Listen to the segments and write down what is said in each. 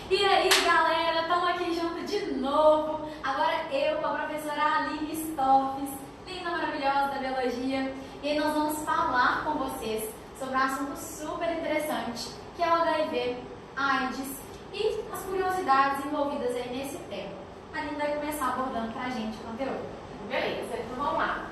E aí, galera, estamos aqui junto de novo. Agora eu com a professora Aline Stoffes, linda, maravilhosa da biologia. E aí nós vamos falar com vocês sobre um assunto super interessante, que é o HIV, AIDS e as curiosidades envolvidas aí nesse tema. A Aline vai começar abordando pra gente o conteúdo. Beleza, então vamos lá.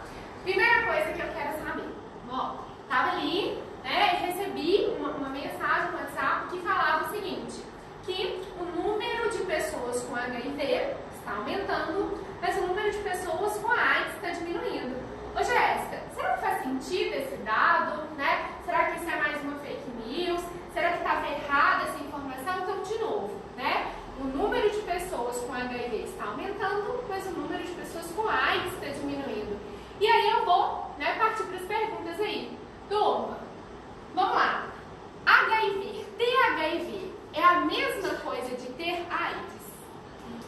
Primeira coisa que eu quero saber. Bom, tava ali, né, e recebi uma mensagem no WhatsApp que falava o seguinte, que o número de pessoas com HIV está aumentando, mas o número de pessoas com AIDS está diminuindo. Ô Jéssica, será que faz sentido esse dado, né? Será que isso é mais uma fake news? Será que estava errada essa informação? Então, de novo, né? O número de pessoas com HIV está aumentando, mas o número de pessoas com AIDS está diminuindo. E aí eu vou, né, partir para as perguntas aí. Turma, vamos lá. HIV, ter HIV é a mesma coisa de ter AIDS?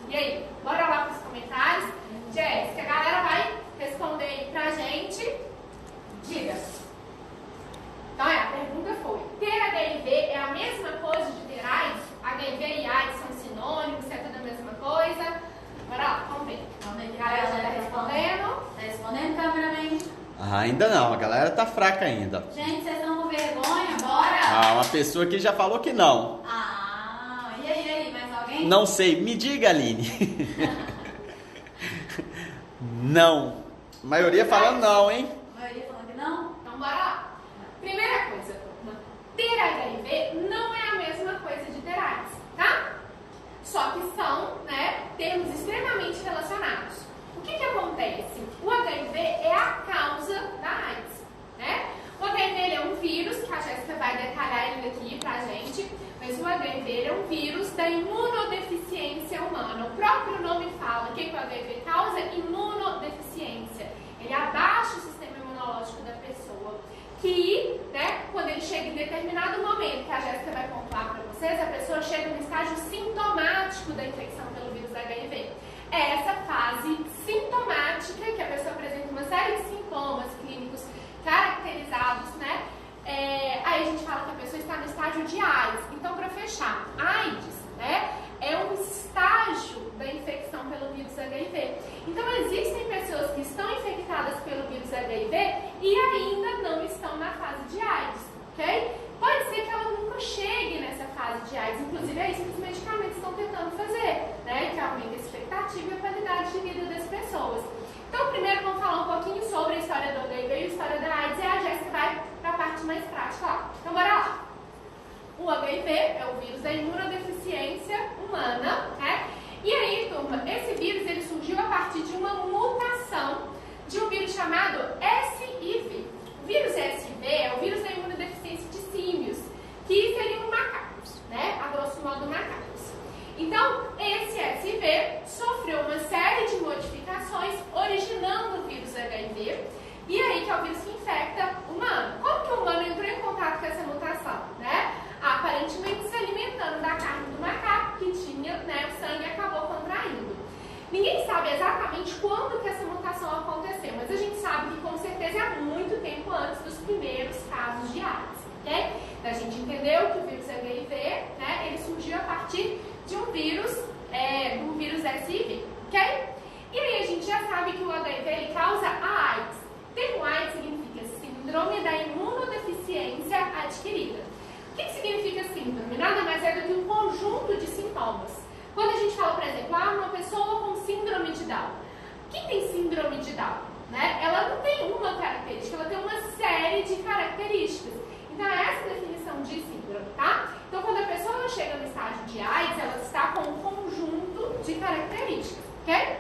E aí, bora lá para os comentários. Jéssica, a galera vai responder aí pra gente. Diga. Então a pergunta foi, ter HIV é a mesma coisa de ter AIDS? HIV e AIDS são sinônimos, é tudo a mesma coisa? Bora lá, vamos ver. Vamos ver que A galera já tá respondendo. Tá respondendo, cameraman? Ainda não, a galera tá fraca ainda. Gente, vocês estão com vergonha? Bora! Ah, uma pessoa aqui já falou que não. E aí, mais alguém? Não sei, me diga, Aline. Não. A maioria falando não, hein? A maioria falando que não? Então bora lá. Primeira coisa, turma. Ter HIV não é a mesma coisa de ter AIDS, tá? Só que são, né, termos extremamente relacionados. O que acontece? O HIV é a causa da AIDS, né? O HIV ele é um vírus, que a Jéssica vai detalhar ele aqui pra gente, mas o HIV ele é um vírus da imunodeficiência humana. O próprio nome fala que o HIV causa imunodeficiência. Ele abaixa o sistema imunológico da pessoa. Que, né, quando ele chega em determinado momento, que a Jéssica vai pontuar para vocês, a pessoa chega no estágio sintomático da infecção pelo vírus HIV. É essa fase sintomática, que a pessoa apresenta uma série de sintomas clínicos caracterizados, né? Aí a gente fala que a pessoa está no estágio de AIDS. Então, para fechar, AIDS, né, é um estágio da infecção pelo vírus HIV. Então, existem pessoas que estão infectadas pelo vírus HIV e ainda não estão na fase de AIDS, ok? Pode ser que ela nunca chegue nessa fase de AIDS, inclusive é isso que os medicamentos estão tentando fazer, né? Que aumenta a expectativa e a qualidade de vida das pessoas. Então, primeiro vamos falar um pouquinho sobre a história do HIV e a história da AIDS, e a Jéssica vai para a parte mais prática lá. Então, bora lá. O HIV é o vírus da imunodeficiência humana, né? E aí, turma, esse vírus ele surgiu a partir de uma mutação de um vírus chamado SIV. O vírus SIV é o vírus da imunodeficiência de símios, que seriam macacos, né? A grosso modo, macacos. Então, esse SIV sofreu uma série de modificações, originando o vírus HIV, e aí que é o vírus que infecta o humano. Como que o humano entrou em contato com essa mutação, né? Aparentemente se alimentando da carne do macaco que tinha, né, o sangue acabou contraindo. Ninguém sabe exatamente quando que essa mutação aconteceu, mas a gente sabe que com certeza é há muito tempo antes dos primeiros casos de AIDS, ok? Então a gente entendeu que o vírus HIV, né, ele surgiu a partir de um vírus SIV, ok? E aí a gente já sabe que o HIV ele causa a AIDS. Ter AIDS significa síndrome da imunodeficiência adquirida. O que significa síndrome? Nada mais é do que um conjunto de sintomas. Quando a gente fala, por exemplo, uma pessoa com síndrome de Down. Quem tem síndrome de Down? Né? Ela não tem uma característica, ela tem uma série de características. Então, é essa a definição de síndrome, tá? Então, quando a pessoa chega no estágio de AIDS, ela está com um conjunto de características, ok?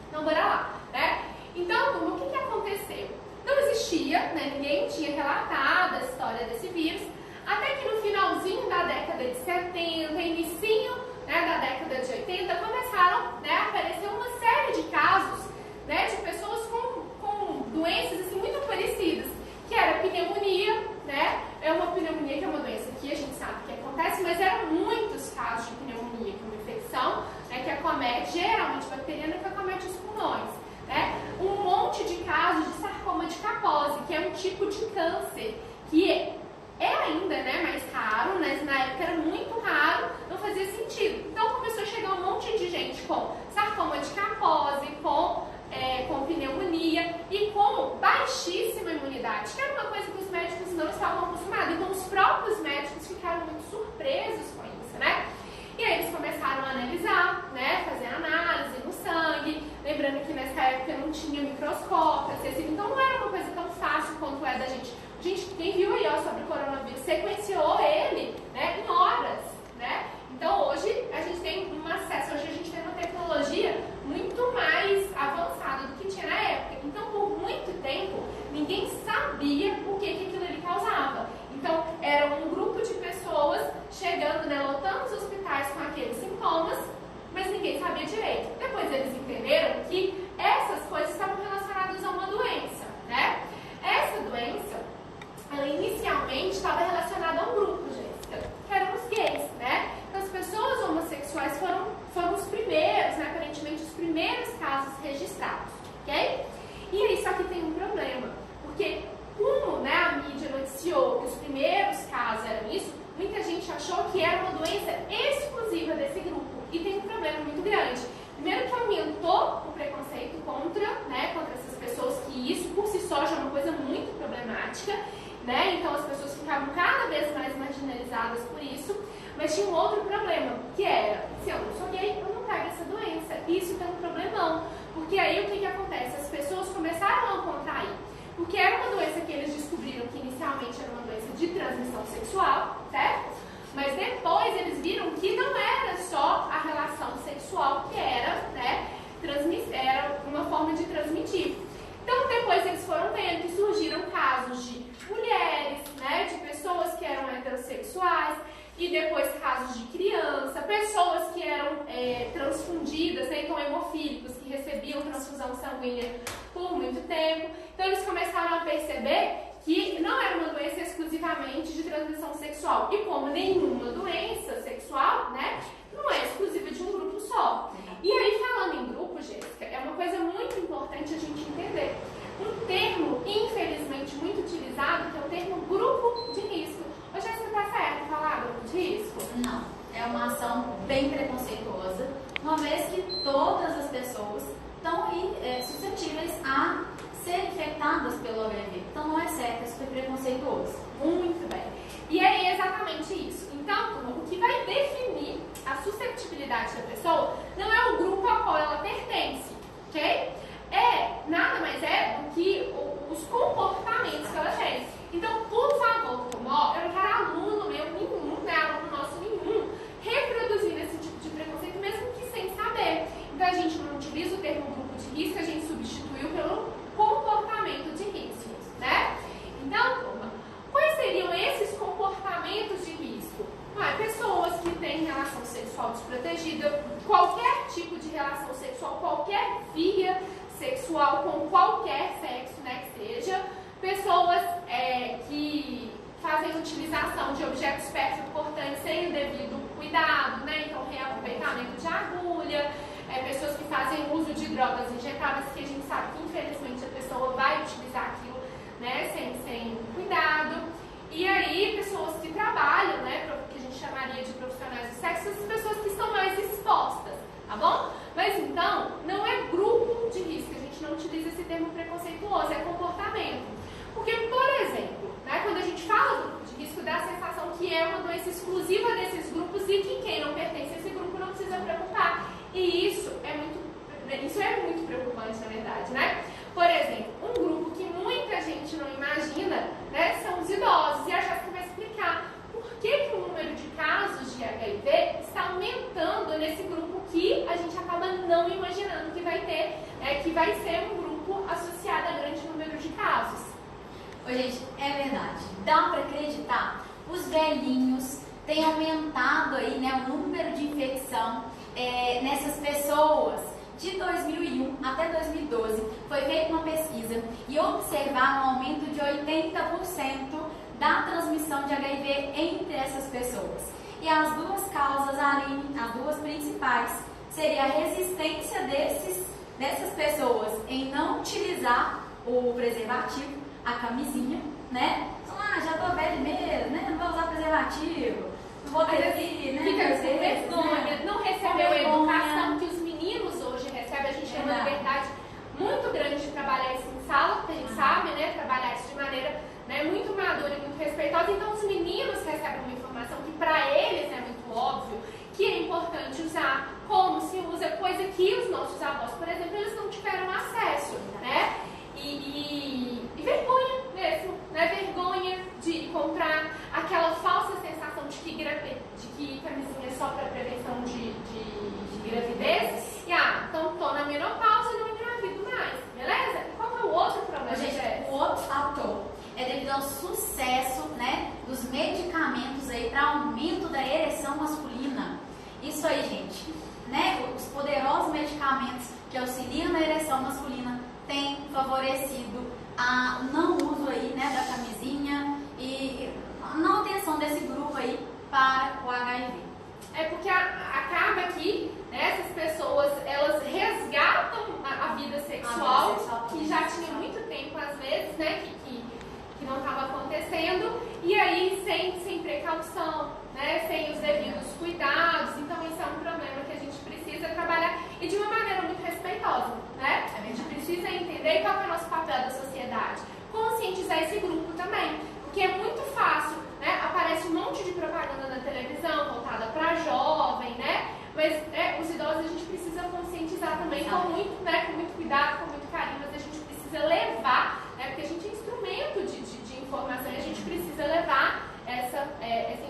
Então, bora lá, né? Então, turma, o que aconteceu? Não existia, né? Ninguém tinha relatado a história desse vírus, até que no finalzinho da década de 70, inicinho, né, da década de 80, começaram, né, a aparecer uma série de casos, né, de pessoas com doenças assim, muito parecidas, que era pneumonia, né, é uma pneumonia que é uma doença que a gente sabe que acontece, mas eram muitos casos de pneumonia, que é uma infecção, né, que acomete, geralmente bacteriana, que acomete os pulmões, né, um monte de casos de sarcoma de Kaposi, que é um tipo de câncer, que é ainda, né, mais raro, mas na época era muito raro, não fazia sentido. sintomas, mas ninguém sabia direito. Depois eles entenderam que essas coisas estavam relacionadas a uma doença, né? Essa doença, ela inicialmente estava relacionada a um grupo, Jéssica, que eram os gays, né? Então as pessoas homossexuais foram os primeiros, né? Aparentemente os primeiros casos registrados, ok? E aí só que tem um problema, porque como, né, a mídia noticiou que os primeiros casos eram isso, muita gente achou que era uma doença exclusiva desse grupo. E tem um problema muito grande. Primeiro que aumentou o preconceito contra essas pessoas, que isso por si só já é uma coisa muito problemática, né? Então as pessoas ficavam cada vez mais marginalizadas por isso. Mas tinha um outro problema, que era, se eu não sou gay, eu não pego essa doença. Isso tem um problemão. Porque aí o que acontece? As pessoas começaram a contrair. Porque era uma doença que eles descobriram que inicialmente era uma doença de transmissão sexual, certo? Mas depois eles viram que não era só a relação sexual que era, né, era uma forma de transmitir. Então depois eles foram vendo que surgiram casos de mulheres, né, de pessoas que eram heterossexuais, e depois casos de criança, pessoas que eram transfundidas, né, então hemofílicos, que recebiam transfusão sanguínea por muito tempo. Então eles começaram a perceber que não era uma doença exclusivamente de transmissão sexual. E como nenhuma doença sexual, né, não é exclusiva de um grupo só. E aí, falando em grupo, Jéssica, é uma coisa muito importante a gente entender. Um termo, infelizmente, muito utilizado, que é o termo grupo de risco. Ô, Jéssica, tá certo falar grupo de risco? Não, é uma ação bem preconceituosa, uma vez que todas as pessoas estão suscetíveis a ser infectadas pelo HIV. Então não é certo, é super preconceituoso. Muito bem. E é exatamente isso. Então, o que vai definir a susceptibilidade da pessoa não é o grupo ao qual ela pertence, ok? Nada mais é do que os comportamentos que ela tem. Então, por favor, Tomó, eu não quero aluno meu nenhum, né, aluno nosso nenhum, reproduzindo esse tipo de preconceito, mesmo que sem saber. Então, a gente não utiliza o termo grupo de risco, a gente substituiu pelo comportamento de risco, né? Então, quais seriam esses comportamentos de risco? Pessoas que têm relação sexual desprotegida, qualquer tipo de relação sexual, qualquer via sexual com qualquer sexo, né, que seja, pessoas que fazem utilização de objetos perto-cortantes sem o devido cuidado, né, então reaproveitamento de agulha, pessoas que fazem uso de drogas injetáveis, que a gente sabe que infelizmente a pessoa vai utilizar aquilo, né, sem cuidado. E aí, pessoas que trabalham, né, que a gente chamaria de profissionais do sexo, as pessoas que estão mais expostas, tá bom? Mas então, não é grupo de risco, a gente não utiliza esse termo preconceituoso, é comportamento. Porque, por exemplo, né, quando a gente fala grupo de risco, dá a sensação que é uma doença exclusiva desses grupos e que quem não pertence a esse grupo não precisa preocupar. E isso é muito preocupante, na verdade, né? Por exemplo, um grupo que muita gente não imagina, né, são os idosos. E a Jéssica vai explicar por que o número de casos de HIV está aumentando nesse grupo que a gente acaba não imaginando que vai ter, que vai ser um grupo associado a grande número de casos. Ô, gente, é verdade. Dá para acreditar. Os velhinhos têm aumentado aí, né, o número de infecção nessas pessoas. De 2001 até 2012, foi feita uma pesquisa e observaram um aumento de 80% da transmissão de HIV entre essas pessoas. E as duas causas, Aline, as duas principais, seria a resistência dessas pessoas em não utilizar o preservativo, a camisinha, né? Já tô velho mesmo, né? Não vou usar preservativo, não vou ter que, né? Fica com vergonha, não recebeu a educação que os meninos hoje recebem. A gente tem uma liberdade muito grande de trabalhar isso em sala, porque a gente sabe, né? Trabalhar isso de maneira, né, muito madura e muito respeitosa. Então, os meninos recebem uma informação que para eles é muito óbvio que é importante usar, como se usa, coisa que os nossos avós, por exemplo, eles não tiveram acesso, né? E vergonha mesmo, né? Vergonha de comprar aquela falsa sensação de que camisinha é só para prevenção de gravidez. E então tô na menopausa e não engravido mais, beleza? E qual que é o outro problema? Gente, o outro fator é devido ao sucesso, né, dos medicamentos aí para aumento da ereção masculina. Isso isso aí, gente, né? Os poderosos medicamentos que auxiliam na ereção masculina têm favorecido o não uso aí, né, da camisinha e a não atenção desse grupo aí para o HIV. É porque acaba que, né, essas pessoas, elas resgatam a vida sexual, que já tinha muito tempo, às vezes, né, que não estava acontecendo, e aí sem precaução, né, sem os devidos cuidados. Então isso é um problema que a gente precisa trabalhar e de uma maneira muito respeitosa, né? A gente precisa entender qual é o nosso papel da sociedade, conscientizar esse grupo também, porque é muito fácil, né? Aparece um monte de propaganda na televisão voltada para jovem, né? Mas os idosos a gente precisa conscientizar também com muito cuidado, com muito carinho, mas a gente precisa levar, né? Porque a gente é instrumento de informação e a gente precisa levar essa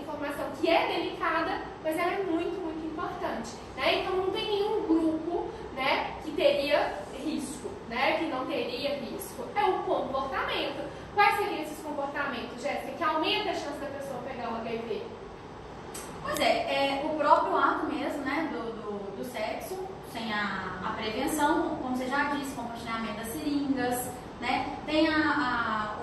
informação que é delicada, mas ela é muito, muito importante, né? Então não tem nenhum grupo, né, que teria risco, né, que não teria risco. É o comportamento. Quais seriam esses comportamentos, Jéssica, que aumenta a chance da pessoa pegar o HIV? Pois é, o próprio ato mesmo, né, do sexo, sem a prevenção, como você já disse, compartilhamento das seringas, né, tem a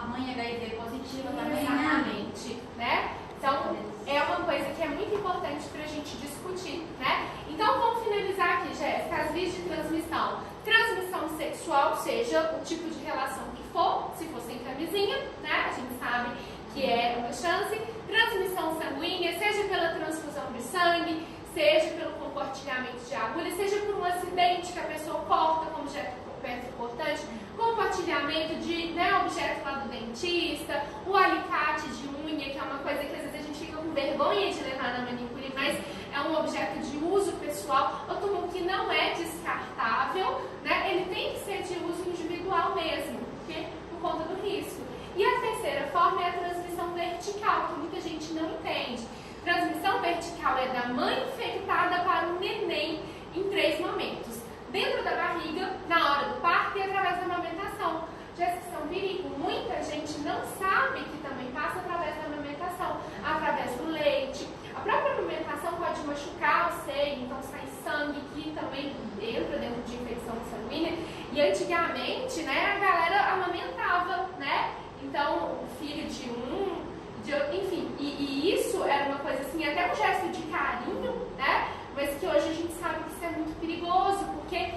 mãe HIV positiva também, exatamente, né? Então, é uma coisa que é muito importante para a gente discutir, né? Então, vamos finalizar aqui, Jéssica, as vias de transmissão. Transmissão sexual, seja o tipo de relação que for, se for sem camisinha, né? A gente sabe que é uma chance. Transmissão sanguínea, seja pela transfusão de sangue, seja pelo compartilhamento de agulha, seja por um acidente que a pessoa corta como objeto importante, compartilhamento de objeto lá do dentista, o alicate de unha, que é uma coisa que às vezes a gente fica com vergonha de levar na manicure, mas é um objeto de uso pessoal, outro que não é descartável, né? Ele tem que ser de uso individual mesmo, porque por conta do risco. E a terceira forma é a transmissão vertical, que muita gente não entende. Transmissão vertical é da mãe infectada para o neném em 3 momentos. Dentro da barriga, na hora do parto e através da amamentação. Jéssica, isso é um perigo. Muita gente não sabe que também passa através da amamentação, através do leite. A própria amamentação pode machucar o seio, então sai sangue que também entra dentro de infecção sanguínea. E antigamente, né, a galera amamentava, né? Então, o filho enfim, e isso era uma coisa assim, até um gesto de carinho, né? Mas que hoje a gente sabe que isso é muito perigoso, porque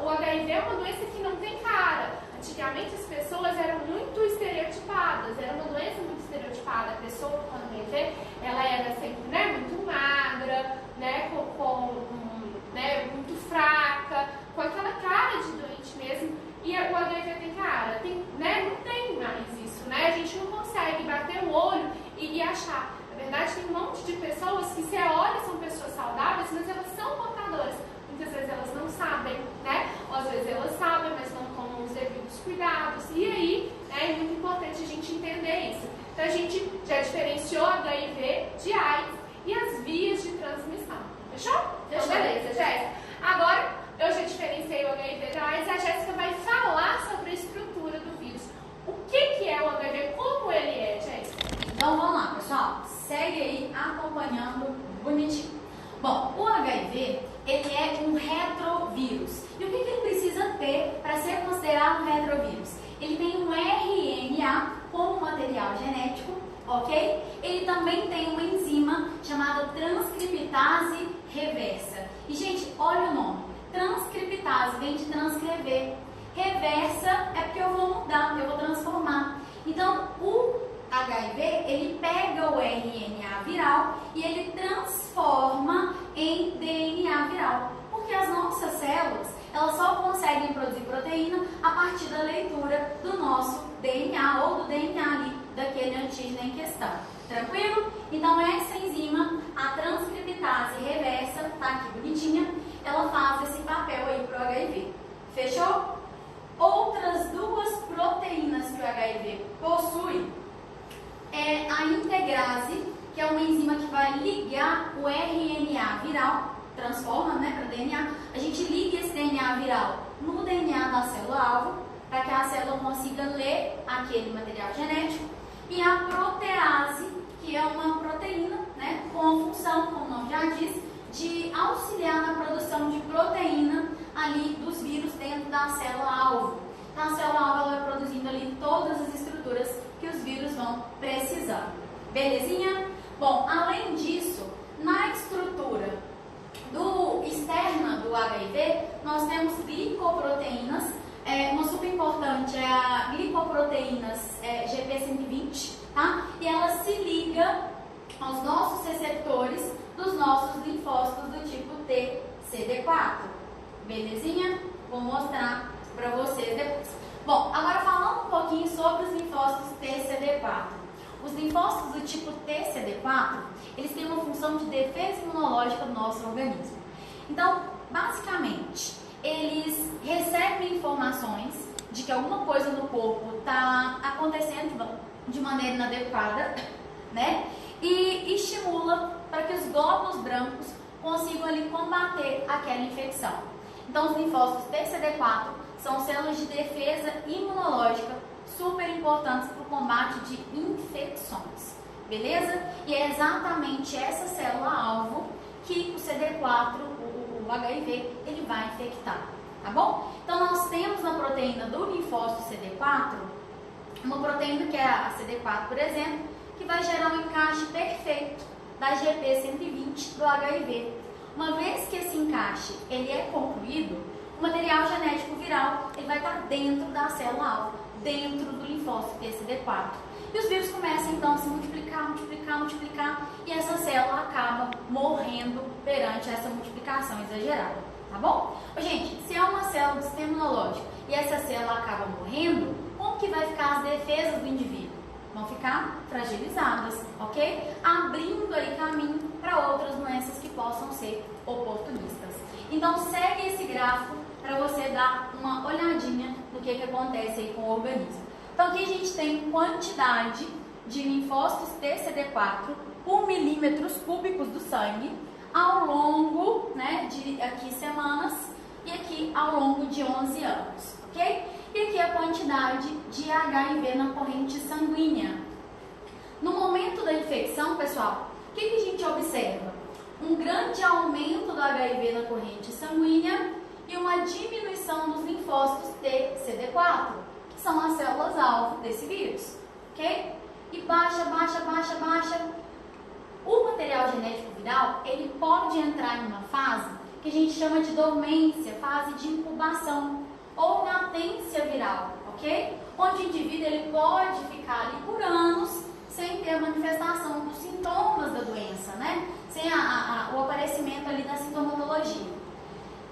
o HIV é uma doença que não tem cara. Antigamente as pessoas eram muito estereotipadas, era uma doença muito estereotipada. A pessoa com HIV, ela era sempre, né, muito magra, né, né, muito fraca, com aquela cara de doente mesmo. E o HIV tem cara, né, não tem mais isso, né? A gente não consegue bater o olho e achar. Na verdade, tem um monte de pessoas que você olha, são pessoas saudáveis, mas elas são portadoras. Muitas vezes elas não sabem, né? Ou às vezes elas sabem, mas não tomam os devidos cuidados. E aí, é muito importante a gente entender isso. Então, a gente já diferenciou HIV de AIDS e as vias de transmissão. Fechou? Fechou. Beleza, Jéssica. Agora, eu já diferenciei o HIV da AIDS, a Jéssica vai falar sobre a estrutura do vírus. O que é o HIV? Como ele é, Jéssica? Então vamos lá, pessoal. Segue aí acompanhando bonitinho. Bom, o HIV, ele é um retrovírus. E o que ele precisa ter para ser considerado um retrovírus? Ele tem um RNA como material genético, ok? Ele também tem uma enzima chamada transcriptase reversa. E, gente, olha o nome. Transcriptase vem de transcrever. Reversa é porque eu vou mudar, eu vou transformar. Então, o HIV, ele pega o RNA viral e ele transforma em DNA viral. Porque as nossas células, elas só conseguem produzir proteína a partir da leitura do nosso DNA ou do DNA ali, daquele antígeno em questão. Tranquilo? Então, essa enzima, a transcriptase reversa, tá aqui bonitinha, ela faz esse papel aí pro HIV. Fechou? Outras 2 proteínas que o HIV possui é a integrase, que é uma enzima que vai ligar o RNA viral, transforma, né, para DNA. A gente liga esse DNA viral no DNA da célula-alvo, para que a célula consiga ler aquele material genético. E a protease, que é uma proteína, né, com a função, como o nome já diz, de Belezinha? Bom, além disso, na estrutura externa do HIV, nós temos glicoproteínas. Uma super importante é a glicoproteínas GP120, tá? E ela se liga aos nossos receptores dos nossos linfócitos do tipo T, CD4. Belezinha? Vou mostrar para vocês depois. Bom, agora falando um pouquinho sobre os linfócitos TCD4. Os linfócitos do tipo TCD4, eles têm uma função de defesa imunológica do nosso organismo. Então, basicamente, eles recebem informações de que alguma coisa no corpo está acontecendo de maneira inadequada, né? E estimula para que os glóbulos brancos consigam ali combater aquela infecção. Então, os linfócitos TCD4 são células de defesa imunológica super importantes para o combate de infecções, beleza? E é exatamente essa célula-alvo que o CD4, o HIV, ele vai infectar, tá bom? Então, nós temos na proteína do linfócito CD4, uma proteína que é a CD4, por exemplo, que vai gerar um encaixe perfeito da GP120 do HIV. Uma vez que esse encaixe ele é concluído, o material genético viral ele vai estar dentro da célula-alvo, dentro do linfócito TCD4. E os vírus começam então a se multiplicar, e essa célula acaba morrendo perante essa multiplicação exagerada, tá bom? Gente, se é uma célula do sistema imunológico e essa célula acaba morrendo, como que vai ficar as defesas do indivíduo? Vão ficar fragilizadas, ok? Abrindo aí caminho para outras doenças que possam ser oportunistas. Então segue esse gráfico para você dar uma olhadinha no que acontece aí com o organismo. Então aqui a gente tem quantidade de linfócitos TCD4 por milímetros cúbicos do sangue ao longo, né, de aqui semanas e aqui ao longo de 11 anos, ok? E aqui a quantidade de HIV na corrente sanguínea. No momento da infecção, pessoal, o que a gente observa? Um grande aumento do HIV na corrente sanguínea e uma diminuição dos linfócitos TCD4, que são as células-alvo desse vírus, ok? E baixa. O material genético viral, ele pode entrar em uma fase que a gente chama de dormência, fase de incubação, ou latência viral, ok? Onde o indivíduo ele pode ficar ali por anos sem ter a manifestação dos sintomas da doença, né? Sem o aparecimento ali da sintomatologia.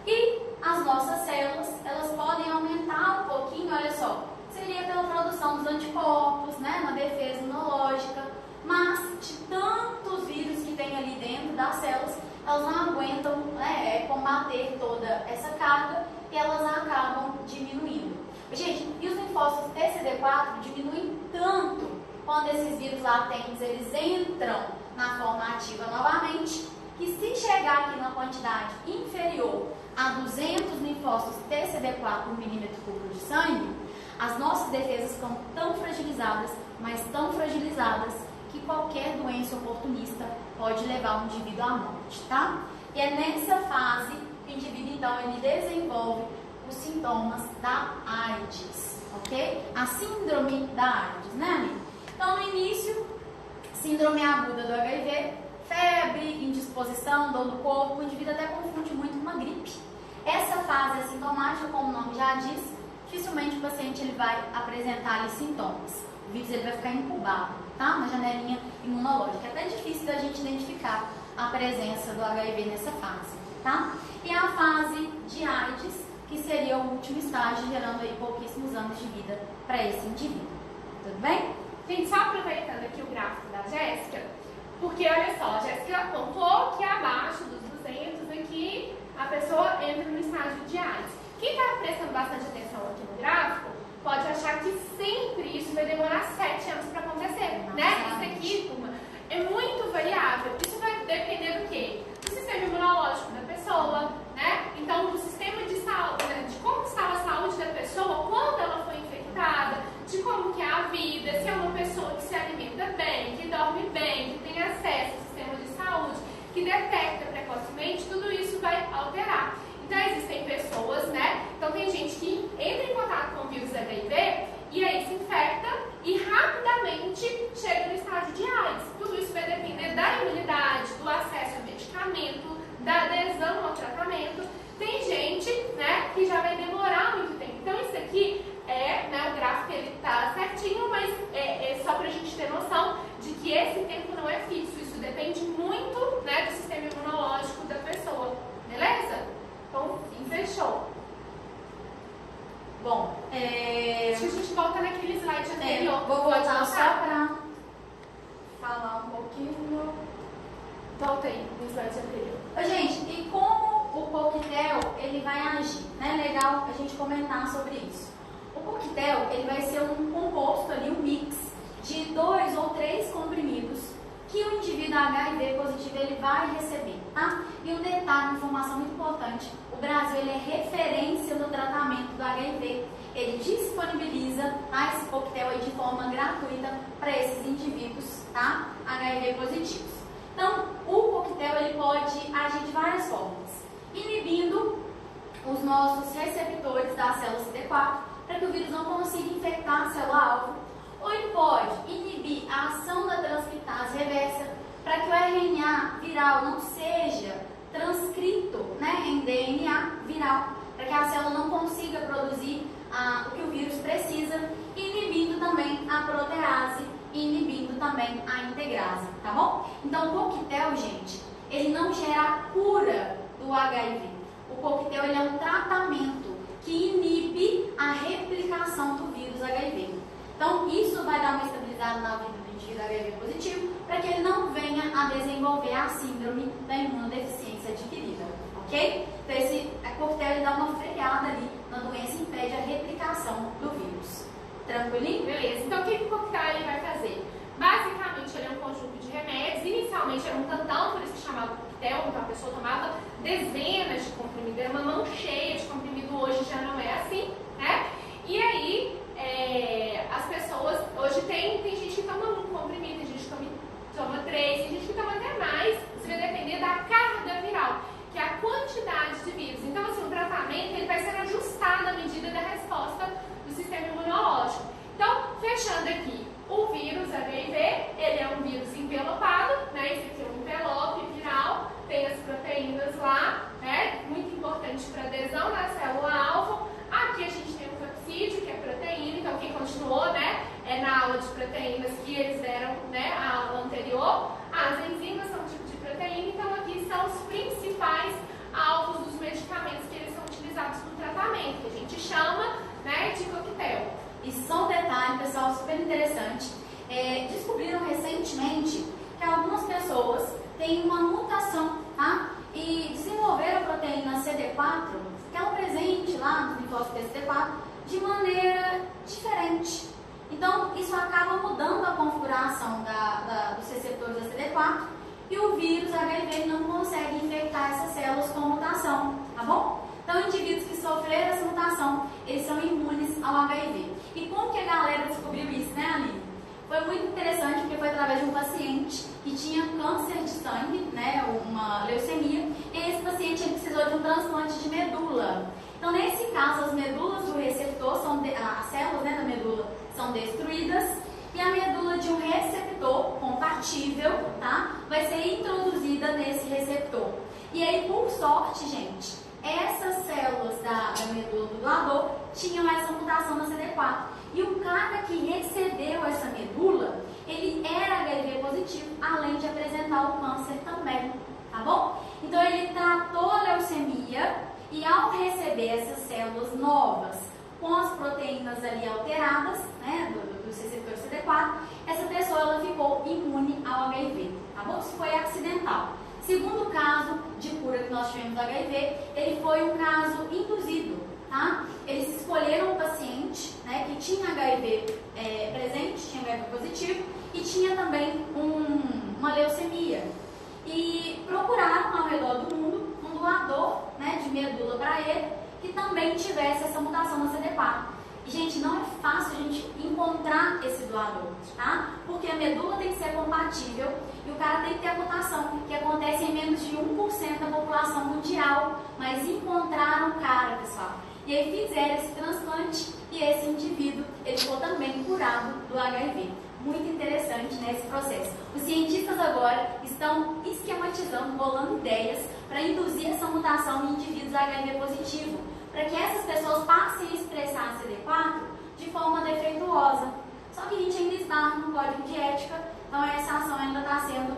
E as nossas células, elas podem aumentar um pouquinho, olha só, seria pela produção dos anticorpos, né? Na defesa imunológica, mas de tantos vírus que tem ali dentro das células, elas não aguentam, né, combater toda essa carga e elas acabam diminuindo. Gente, e os linfócitos TCD4 diminuem tanto quando esses vírus latentes eles entram na forma ativa novamente, que se chegar aqui numa quantidade inferior a 200 linfócitos TCD4 por milímetro cúbico de sangue, as nossas defesas ficam tão fragilizadas, mas tão fragilizadas, que qualquer doença oportunista pode levar o indivíduo à morte, tá? E é nessa fase que o indivíduo, então, ele desenvolve os sintomas da AIDS, ok? A síndrome da AIDS, né, amigo? Então, no início, síndrome aguda do HIV, febre, indisposição, dor no corpo, o indivíduo até confunde muito com uma gripe. Essa fase é sintomática, como o nome já diz, dificilmente o paciente ele vai apresentar ali sintomas. O vírus ele vai ficar incubado, tá? Uma janelinha imunológica. É até difícil da gente identificar a presença do HIV nessa fase, tá? E a fase de AIDS, que seria o último estágio, gerando aí pouquíssimos anos de vida para esse indivíduo. Tudo bem? Gente, só aproveitando aqui o gráfico da Jéssica, porque olha só, a Jéssica apontou que abaixo dos 200 aqui, a pessoa entra no estágio de AIDS. Quem está prestando bastante atenção aqui no gráfico, pode achar que sempre isso vai demorar 7 anos para acontecer, né? Isso aqui, turma, é muito variável. Isso vai depender do quê? Do sistema imunológico da pessoa, né? Então, do sistema de saúde, né? De como está a saúde da pessoa quando ela foi infectada, de como que é a vida, se é uma pessoa que se alimenta bem, que dorme bem, que tem acesso ao sistema de saúde, que detecta que já vai demorar muito tempo. Então isso aqui o gráfico ele tá certinho, mas é só pra gente ter noção de que esse tempo não é fixo. Isso depende muito, né, do sistema imunológico da pessoa, beleza? Então, fechou. Bom, Acho que a gente volta naquele slide anterior. vou voltar só para falar um pouquinho. Volta aí no slide anterior. Gente, e como o coquetel ele vai agir? Né? Legal a gente comentar sobre isso. O coquetel ele vai ser um composto ali, um mix de 2 ou 3 comprimidos que o indivíduo HIV positivo ele vai receber, tá? E um detalhe, uma informação muito importante, o Brasil ele é referência no tratamento do HIV, ele disponibiliza esse coquetel aí de forma gratuita para esses indivíduos, tá? HIV positivos. Então, o coquetel ele pode agir de várias formas, inibindo os nossos receptores da célula CD4 para que o vírus não consiga infectar a célula-alvo, ou ele pode inibir a ação da transcriptase reversa para que o RNA viral não seja transcrito, né, em DNA viral, para que a célula não consiga produzir o que o vírus precisa, inibindo também a protease e inibindo também a integrase, tá bom? Então o coquetel, gente, ele não gera a cura do HIV. O coquetel ele é um tratamento que inibe a replicação do vírus HIV. Então, isso vai dar uma estabilizada na vida do indivíduo HIV positivo para que ele não venha a desenvolver a síndrome da imunodeficiência adquirida, ok? Então, esse coquetel ele dá uma freada ali na doença e impede a replicação do vírus. Tranquilinho? Beleza. Então, o que o coquetel ele vai fazer? Basicamente, ele é um conjunto de remédios. Inicialmente era um tantão, por isso que chamava coquetel. Então, a pessoa tomava dezenas de comprimidos, era uma mão cheia de comprimido. Hoje já não é assim, né? E aí, as pessoas, hoje tem gente que toma um comprimido, tem gente que toma 3, tem gente que toma até mais, isso vai depender da carga viral, que é a quantidade de vírus. Então, assim, o tratamento ele vai ser ajustado à medida da resposta do sistema imunológico. Então, fechando aqui, o vírus HIV, ele é um vírus envelopado, né? Esse aqui é um envelope viral, tem as proteínas lá, né? Muito importante para adesão da célula-alvo. Aqui a gente tem o capsídeo, que é proteína, então quem continuou, né, na aula de proteínas que eles deram, né, a aula anterior, as enzimas são um tipo de proteína, então aqui são os principais alvos dos medicamentos que eles são utilizados no tratamento, que a gente chama, né, de coquetel. E só um detalhe, pessoal, super interessante, descobriram recentemente que algumas pessoas têm uma mutação, tá? E desenvolveram a proteína CD4, que é um presente lá no linfócito CD4, de maneira diferente. Então, isso acaba mudando a configuração dos receptores da CD4 e o vírus HIV não consegue infectar essas células com mutação, tá bom? Então, indivíduos que sofreram essa mutação, eles são imunes ao HIV. E como que a galera descobriu isso, né, Aline? Foi muito interessante porque foi através de um paciente que tinha câncer de sangue, né, uma leucemia, e esse paciente ele precisou de um transplante de medula. Então, nesse caso, as medulas do receptor, as células, né, da medula são destruídas e a medula de um receptor compatível, tá, vai ser introduzida nesse receptor. E aí, por sorte, gente, essas células da medula do doador tinham essa mutação na CD4. E o cara que recebeu essa medula, ele era HIV positivo, além de apresentar o câncer também, tá bom? Então ele tratou a leucemia e ao receber essas células novas com as proteínas ali alteradas, né, do receptor CD4, essa pessoa ela ficou imune ao HIV, tá bom? Isso foi acidental. Segundo caso de cura que nós tivemos do HIV, ele foi um caso induzido, tá? Eles escolheram um paciente, né, que tinha HIV presente, tinha HIV positivo e tinha também uma leucemia. E procuraram ao redor do mundo um doador, né, de medula para ele que também tivesse essa mutação na CD4. E, gente, não é fácil a gente encontrar esse doador, tá? Porque a medula tem que ser compatível e o cara tem que ter a mutação, que acontece em menos de 1% da população mundial. Mas encontraram o cara, pessoal. E aí fizeram esse transplante e esse indivíduo, ele ficou também curado do HIV. Muito interessante, né, esse processo. Os cientistas agora estão esquematizando, bolando ideias para induzir essa mutação em indivíduos HIV positivo. para que essas pessoas passem a expressar CD4 de forma defeituosa. Só que a gente ainda está no código de ética, então essa ação ainda está sendo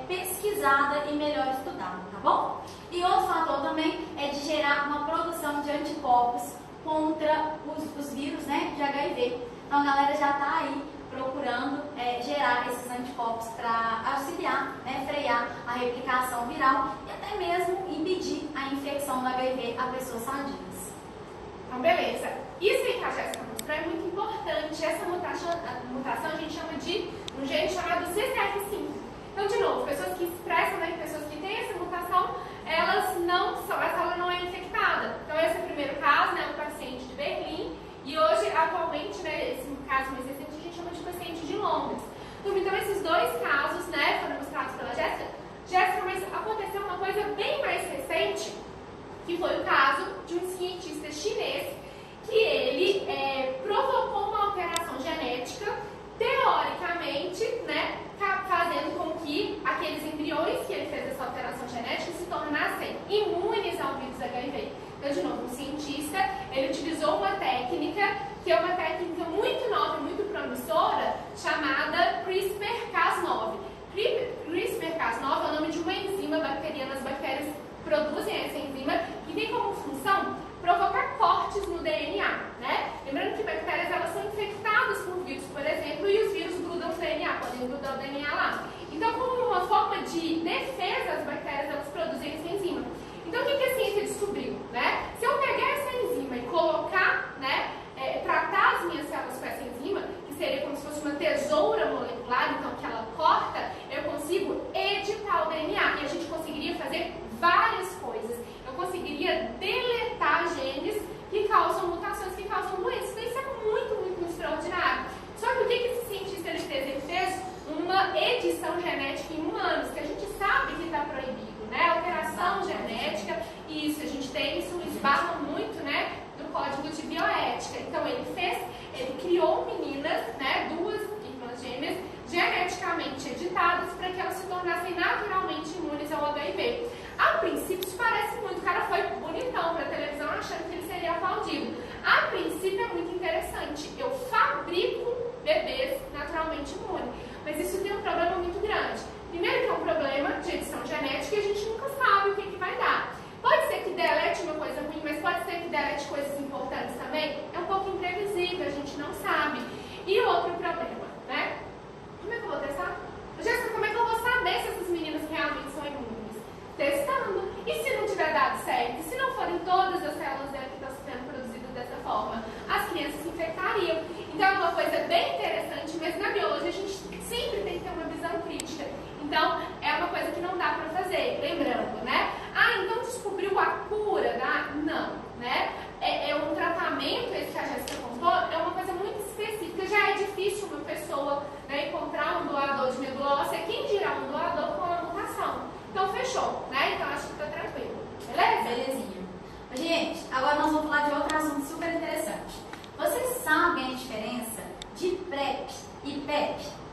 pesquisada e melhor estudada, tá bom? E outro fator também é de gerar uma produção de anticorpos contra os vírus, né, de HIV. Então a galera já está aí procurando gerar esses anticorpos para auxiliar, frear a replicação viral e até mesmo impedir a infecção do HIV a pessoas sadias. Então, beleza. Isso aí que a Jéssica mostrou é muito importante. Essa mutação a gente chama de um gene chamado CCR5. Então, de novo, pessoas que expressam, né, pessoas que têm essa mutação, essa célula não é infectada. Então, esse é o primeiro caso, né, o paciente de Berlim. E hoje, atualmente, né, esse caso mais recente, a gente chama de paciente de Londres. Então, esses dois casos, né, foram mostrados pela Jéssica. Jéssica, mas aconteceu uma coisa bem mais recente, que foi o caso de um cientista chinês que ele provocou uma alteração genética, teoricamente, né, fazendo com que aqueles embriões que ele fez essa alteração genética se tornassem imunes ao vírus HIV. Então, de novo, um cientista, ele utilizou uma técnica, que é uma técnica muito nova, muito promissora, chamada CRISPR-Cas9. CRISPR-Cas9 é o nome de uma enzima bacteriana. As bactérias produzem essa enzima que tem como função provocar cortes no DNA, né? Lembrando que bactérias, elas são infectadas por vírus, por exemplo, e os vírus grudam no DNA, podem grudar o DNA lá. Então, como uma forma de defesa, as bactérias, elas produzem essa enzima. Então, o que a ciência descobriu, né? Se eu pegar essa enzima e colocar, né, tratar as minhas células com essa enzima, que seria como se fosse uma tesoura molecular, então que ela corta, eu consigo editar o DNA e a gente conseguiria fazer várias coisas. Eu conseguiria deletar genes que causam mutações, que causam doenças. Então, isso é muito, muito extraordinário. Só que o que esse cientista ele fez? Ele fez uma edição genética em humanos, que a gente sabe que está proibido, né? Alteração genética, isso, a gente tem isso, esbarra muito, né, no código de bioética. Então, ele criou meninas, né, duas irmãs gêmeas, geneticamente editadas para que elas se tornassem naturalmente imunes ao HIV. A princípio, isso parece muito, o cara foi bonitão para a televisão achando que ele seria aplaudido. A princípio, é muito interessante. Eu fabrico bebês naturalmente imunes, mas isso tem um problema muito grande. Primeiro que é um problema de edição genética e a gente nunca sabe o que vai dar. Pode ser que delete uma coisa ruim, mas pode ser que delete coisas importantes também. É um pouco imprevisível, a gente não sabe. E outro problema, né? Como é que eu vou testar? Jéssica, como é que eu vou saber se essas meninas realmente são imunes? Testando. E se não tiver dado certo? E se não forem todas as células dela que estão sendo produzidas dessa forma? As crianças se infectariam. Então é uma coisa bem interessante, mas na biologia a gente sempre tem que ter uma visão crítica. Então é uma coisa que não dá para fazer. Lembrando, né? Então descobriu a cura? Não, né? É um tratamento, esse que a Jéssica contou, é uma coisa muito específica. Já é difícil uma pessoa, né, encontrar um doador de medula óssea. Quem dirá um doador com uma mutação? Então fechou, né? Então acho que tá tranquilo. Beleza? Belezinha. Gente, agora nós vamos falar de outro assunto super interessante. Vocês sabem a diferença de PrEP e PEP?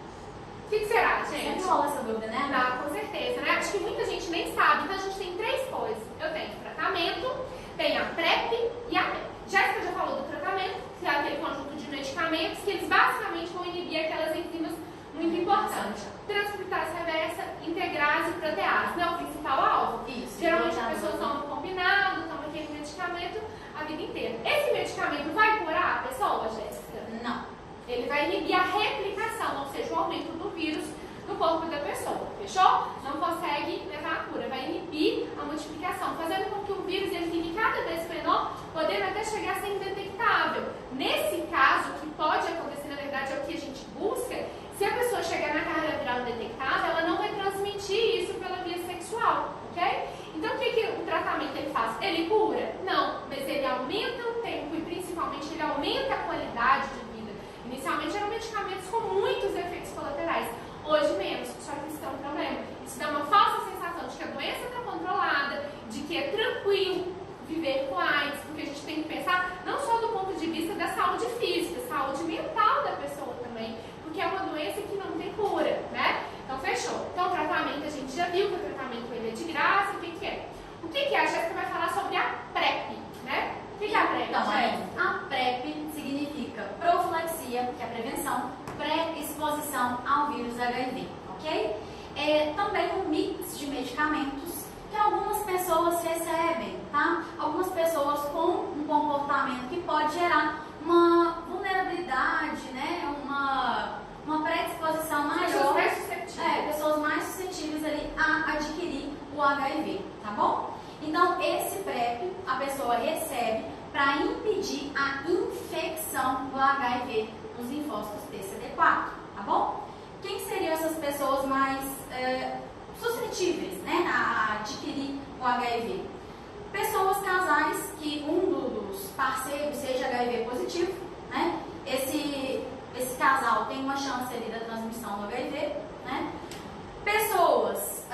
O que será, gente? Sempre rola essa dúvida, né? Não, com certeza, né? Acho que muita gente nem sabe. Então a gente tem três coisas. Eu tenho tratamento, tem a PrEP e a PEP. Jéssica já falou do tratamento, que é aquele conjunto de medicamentos que eles basicamente vão inibir aquelas enzimas muito importantes. Transcriptase reversa, integrase e protease. Não é o principal alvo? Isso. Geralmente as pessoas tomam combinado, tomam aquele medicamento a vida inteira. Esse medicamento vai curar a pessoa, Jéssica? Não. Ele vai inibir a replicação, ou seja, o aumento do vírus no corpo da pessoa. Fechou? Não consegue levar a cura. Vai inibir a multiplicação, fazendo com que o vírus ele fique cada vez menor, podendo até chegar a ser indetectável. Nesse caso, o que pode acontecer, na verdade, é o que a gente busca. Se a pessoa chegar na carga viral indetectável, ela não vai transmitir isso pela via sexual, ok? Então, o que o tratamento ele faz? Ele cura? Não, mas ele aumenta o tempo e, principalmente, ele aumenta a qualidade de vida. Inicialmente, eram medicamentos com muitos efeitos colaterais. Hoje, menos. Só que isso é um problema. Isso dá uma falsa sensação de que a doença está controlada, de que é tranquilo viver com AIDS, porque a gente tem que pensar não só do ponto de vista da saúde física, saúde mental da pessoa também, porque é uma doença que não tem cura, né? Então, fechou. Então, o tratamento, a gente já viu que o tratamento ele é de graça. tá bom? Então, esse PrEP a pessoa recebe para impedir a infecção do HIV nos linfócitos TCD4, tá bom? Quem seriam essas pessoas mais suscetíveis, né, a adquirir o HIV? Pessoas, casais que um dos parceiros seja HIV positivo, né? Esse casal tem uma chance ali da transmissão do HIV, né? Pessoas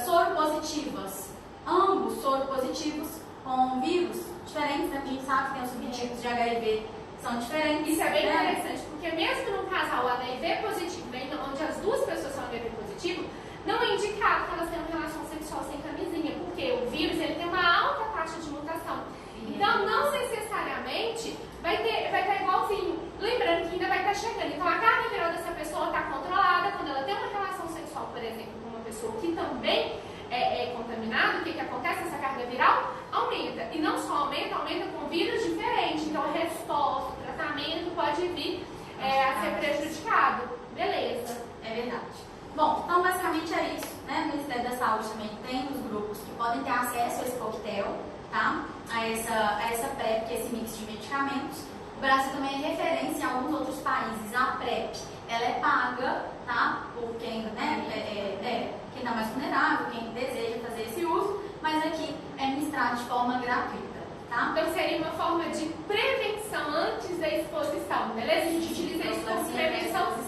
soropositivas, ambos soropositivos com vírus diferentes, né? A gente sabe que tem os subtipos de HIV são diferentes. Isso é bem né? interessante, porque mesmo num casal HIV positivo, né, onde as duas pessoas são HIV positivo, não é indicado que elas tenham relação sexual sem camisinha, porque o vírus ele tem uma alta taxa de mutação. Então, não necessariamente vai estar igualzinho. Lembrando que ainda vai estar chegando. Então, a carga viral dessa pessoa está controlada. Quando ela tem uma relação sexual, por exemplo, com uma pessoa que também é contaminada, o que acontece? Essa carga viral aumenta. E não só aumenta com vírus diferentes. Então, a resposta, o tratamento pode vir a ser prejudicado. Beleza. É verdade. Bom, então basicamente é isso, né? O Ministério da Saúde também tem os grupos que podem ter acesso a esse coquetel, tá? A essa PrEP, que é esse mix de medicamentos. O Brasil também é referência em alguns outros países. A PrEP, ela é paga, tá? Por quem, né? Quem está mais vulnerável, quem deseja fazer esse uso, mas aqui é ministrado de forma gratuita, tá? Então seria uma forma de prevenção antes da exposição, beleza? A gente utiliza isso como prevenção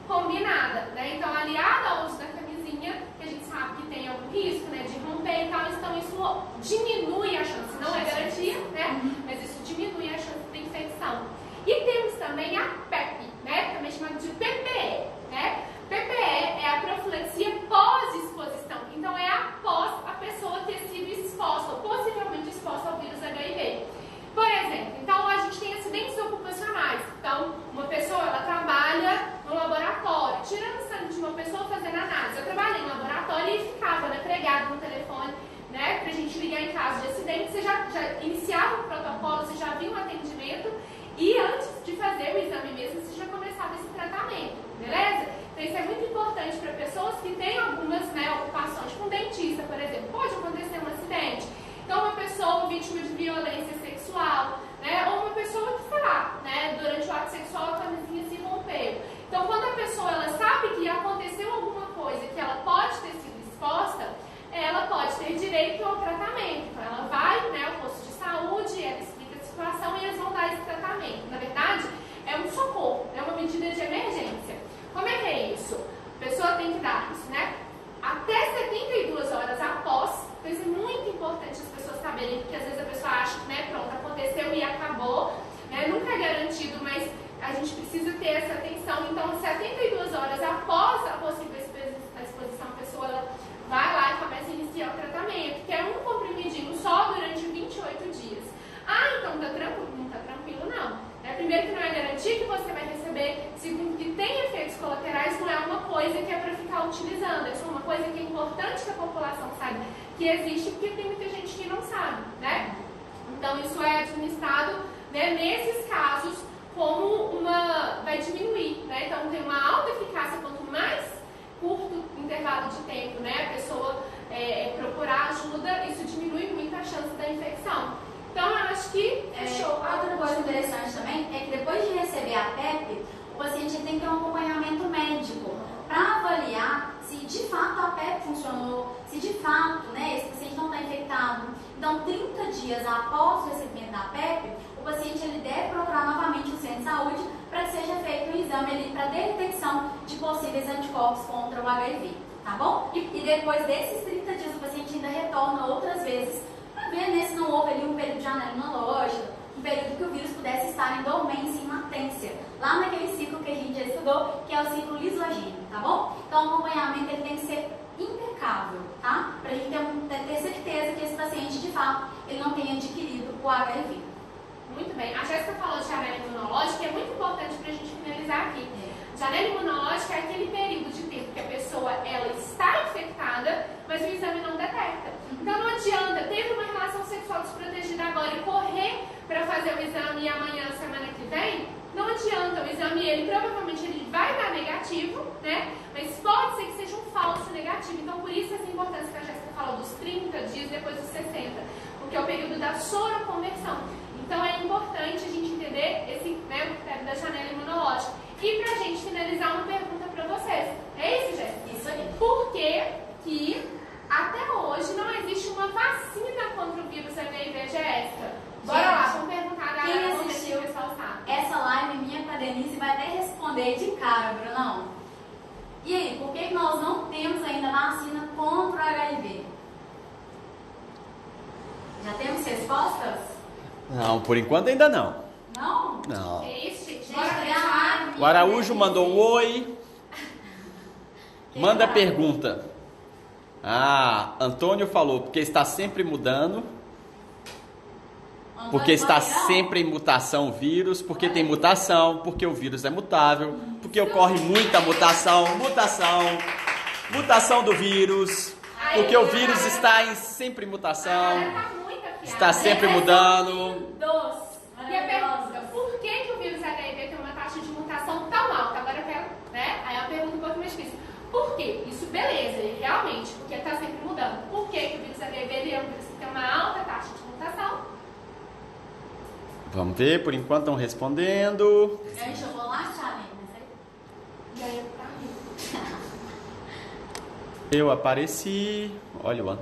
combinada, né? Então, aliado ao uso da camisinha, que a gente sabe que tem algum risco, né, de romper e tal, então isso diminui a chance, não é garantia, né? Mas isso diminui a chance de infecção. E temos também a PEP, né? Também chamada de PPE, né? PPE é a profilaxia pós-exposição, então é após a pessoa ter sido exposta, ou possivelmente exposta ao vírus HIV. Por exemplo, então a gente tem acidentes ocupacionais. Então, uma pessoa, ela trabalha no laboratório, tirando sangue de uma pessoa fazendo análise. Eu trabalhei no laboratório e ficava, né, pregado no telefone, né, pra gente ligar em caso de acidente. Você já iniciava o protocolo, você já via um atendimento e antes de fazer o exame mesmo, você já começava esse tratamento, beleza? Então, isso é muito importante para pessoas que têm algumas, né, ocupações, tipo um dentista, por exemplo. Pode acontecer um acidente. Então, uma pessoa vítima de violência sexual, né, ou uma pessoa que, sei lá, né, durante o ato sexual a camisinha se rompeu. Então, quando a pessoa ela sabe que aconteceu alguma coisa, que ela pode ter sido exposta, ela pode ter direito ao tratamento. Então, ela vai, né, ao posto de saúde, ela explica a situação e eles vão dar esse tratamento. Na verdade, é um socorro, é uma medida de emergência. Como é que é isso? A pessoa tem que dar isso, né, até 72 horas após. Então, isso é muito importante as pessoas saberem, porque às vezes a pessoa acha que, né, pronto, aconteceu e acabou, né, nunca é garantido, mas a gente precisa ter essa atenção. Então, 72 horas após a possível exposição, a pessoa ela vai lá e começa a iniciar o tratamento, que é um comprimidinho só durante 28 dias. Ah, então tá tranquilo? Não tá tranquilo, não. Primeiro que não é garantia que você vai receber, segundo que tem efeitos colaterais, não é uma coisa que é para ficar utilizando, é só uma coisa que é importante que a população saiba que existe, porque tem muita gente que não sabe, né? Então, isso é administrado, né, nesses casos como vai diminuir, né? Então, tem uma alta eficácia quanto mais curto intervalo de tempo, né, a pessoa procurar ajuda, isso diminui muito a chance da infecção. Então, eu acho que fechou. Outra coisa interessante também é que depois de receber a PEP, o paciente tem que ter um acompanhamento médico para avaliar se de fato a PEP funcionou, se de fato, né, esse paciente não está infectado. Então, 30 dias após o recebimento da PEP, o paciente ele deve procurar novamente o centro de saúde para que seja feito um exame ali para detecção de possíveis anticorpos contra o HIV, tá bom? E depois desses 30 dias, o paciente ainda retorna outras vezes para ver, né, se não houve ali um período de janela imunológica, um período que o vírus pudesse estar em dormência, em latência, lá naquele ciclo que a gente já estudou, que é o ciclo lisogênico, tá bom? Então, o acompanhamento ele tem que ser impecável, tá? Para a gente ter certeza que esse paciente, de fato, ele não tenha adquirido o HIV. Muito bem. A Jéssica falou de janela imunológica, é muito importante para a gente finalizar aqui. Janela imunológica é aquele período de tempo que a pessoa ela está infectada, mas o exame não detecta. Então não adianta, teve uma relação sexual desprotegida agora e correr para fazer o exame e amanhã, semana que vem, não adianta. O exame, ele provavelmente ele vai dar negativo, né? Mas pode ser que seja um falso negativo. Então por isso essa importância que a Jéssica falou da soroconversão. Então é importante a gente entender esse, né, o critério da janela imunológica. E pra gente finalizar, uma pergunta pra vocês. É isso, Jéssica? Isso aí. Por que até hoje não existe uma vacina contra o vírus HIV, Jéssica? Bora lá, vamos perguntar a galera. Quem vamos ver se assistiu o pessoal sabe. essa live minha com a Denise vai até responder de cara, Brunão. E aí, por que nós não temos ainda vacina contra o HIV? Já temos respostas? Não, por enquanto ainda não. Não? Não. É isso, gente. Gente, Bora cadê a fechar? live minha O com Araújo a mandou Denise? um oi. Quem Manda vai? pergunta. Ah, Antônio falou, porque está sempre mudando. Antônio Porque está Barreirão? sempre em mutação o vírus, porque tem mutação, porque o vírus é mutável, porque ocorre muita mutação do vírus, porque o vírus está em sempre A mutação, galera tá muito afiada. está sempre mudando. Dos. E a pergunta, por que o vírus HIV tem uma taxa de mutação tão alta? Agora eu quero, né? Aí é uma pergunta um pouco mais difícil. Por quê? Isso, beleza, e realmente, porque está sempre mudando. Por que o vírus HIV ele é um vírus que tem uma alta taxa de mutação? Vamos ver, por enquanto estão respondendo. Gente, eu vou lá, Charlie. E aí, pra mim. Eu apareci. Olha o ano.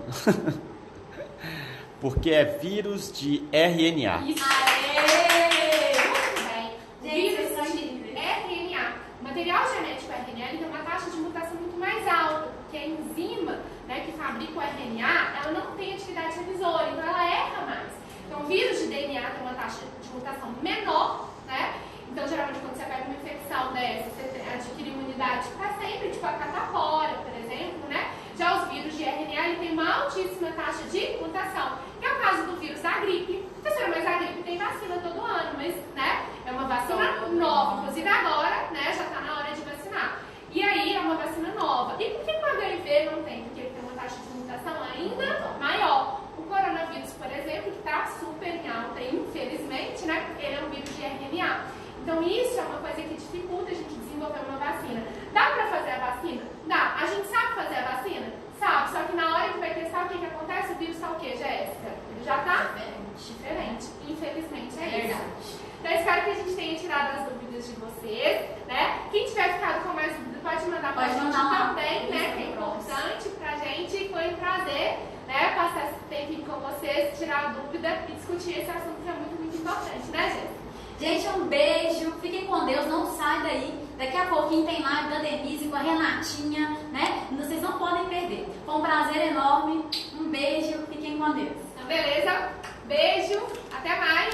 Porque é vírus de RNA. Isso. Aê! Muito bem. O Gente, vírus vocês são de incríveis. RNA, o material genético RNA, ele tem uma taxa de mutação muito mais alta, porque a enzima, né, que fabrica o RNA, ela não tem atividade revisora, então ela erra mais. Então, o vírus de DNA tem uma taxa de mutação menor, né? Então, geralmente, quando você pega uma infecção dessa, você adquire imunidade para sempre, tipo a catapora, por exemplo, né? Já os vírus de RNA, ele tem uma altíssima taxa de mutação, que é o caso do vírus da gripe. Professora, mas a gripe tem vacina todo ano, mas, né? É uma vacina nova, inclusive agora, né? Já está na hora de vacinar. E aí, é uma vacina nova. E por que o HIV não tem? Porque ele tem uma taxa de mutação ainda maior. O coronavírus, por exemplo, que está super em alta, infelizmente, né? Ele é um vírus de RNA. Então, isso é uma coisa que dificulta a gente desenvolver uma vacina. Dá pra fazer a vacina? Dá. A gente sabe fazer a vacina? Sabe. Só que na hora que vai testar, o que acontece? O vírus tá o quê, Jéssica? Ele já tá diferente. Infelizmente, é isso. Verdade. Então, espero que a gente tenha tirado as dúvidas de vocês, né? Quem tiver ficado com mais dúvida, pode mandar pra Pode gente mandar lá. também, né? Que é importante pra gente. Foi um prazer, né? Passar esse tempinho com vocês, tirar a dúvida e discutir esse assunto que é muito, muito importante, né, Jéssica? Gente, um beijo. Fiquem com Deus. Não sai daí. Daqui a pouquinho tem live da Denise com a Renatinha, né? Vocês não podem perder. Foi um prazer enorme. Um beijo. Fiquem com Deus. Então, beleza? Beijo. Até mais.